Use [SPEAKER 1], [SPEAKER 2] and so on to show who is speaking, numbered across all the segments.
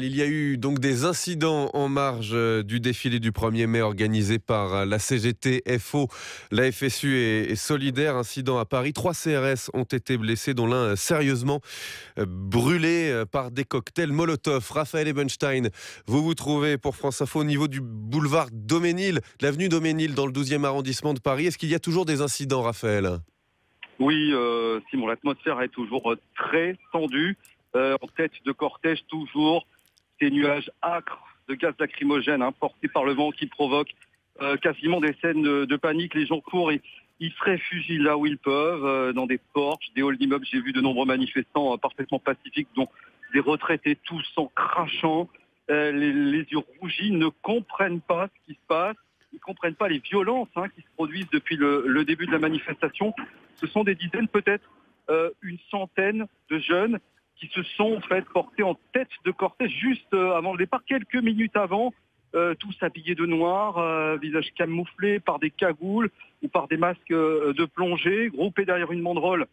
[SPEAKER 1] Il y a eu donc des incidents en marge du défilé du 1er mai organisé par la CGT, FO, la FSU et Solidaire. Incident à Paris. 3 CRS ont été blessés, dont l'un sérieusement brûlé par des cocktails Molotov. Raphaël Ebenstein, vous vous trouvez pour France Info au niveau du boulevard Daumesnil, l'avenue Daumesnil dans le 12e arrondissement de Paris. Est-ce qu'il y a toujours des incidents, Raphaël ?
[SPEAKER 2] Oui, Simon, l'atmosphère est toujours très tendue. En tête de cortège, toujours ces nuages acres de gaz lacrymogène portés par le vent qui provoquent quasiment des scènes de panique. Les gens courent et ils se réfugient là où ils peuvent, dans des porches, des halls d'immeubles. J'ai vu de nombreux manifestants parfaitement pacifiques, dont des retraités, tous en crachant, les yeux rougis, ne comprennent pas ce qui se passe. Ils ne comprennent pas les violences qui se produisent depuis le début de la manifestation. Ce sont des dizaines, peut-être une centaine de jeunes qui se sont portés en tête de cortège juste avant le départ, quelques minutes avant, tous habillés de noir, visage camouflé par des cagoules ou par des masques de plongée, groupés derrière une banderole.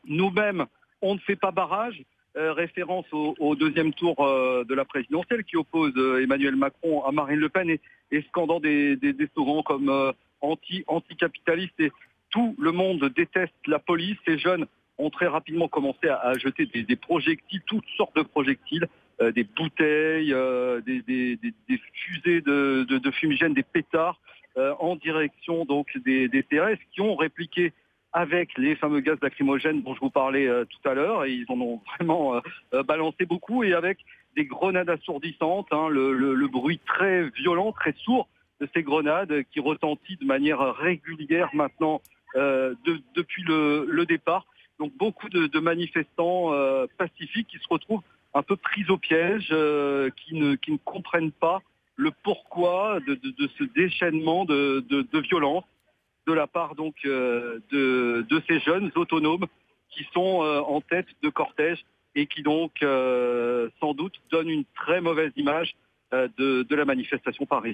[SPEAKER 2] Nous-mêmes, on ne fait pas barrage. Référence au deuxième tour de la présidentielle qui oppose Emmanuel Macron à Marine Le Pen et scandant des slogans comme anti-capitaliste et tout le monde déteste la police. Ces jeunes ont très rapidement commencé à jeter des projectiles, toutes sortes de projectiles, des bouteilles, des fusées de fumigène, des pétards en direction donc des CRS qui ont répliqué avec les fameux gaz lacrymogènes dont je vous parlais tout à l'heure, et ils en ont vraiment balancé beaucoup, et avec des grenades assourdissantes, le bruit très violent, très sourd de ces grenades qui retentit de manière régulière maintenant depuis le départ. Donc beaucoup de manifestants pacifiques qui se retrouvent un peu pris au piège, qui ne comprennent pas le pourquoi de ce déchaînement de violence de la part donc de ces jeunes autonomes qui sont en tête de cortège et qui donc sans doute donnent une très mauvaise image de la manifestation parisienne.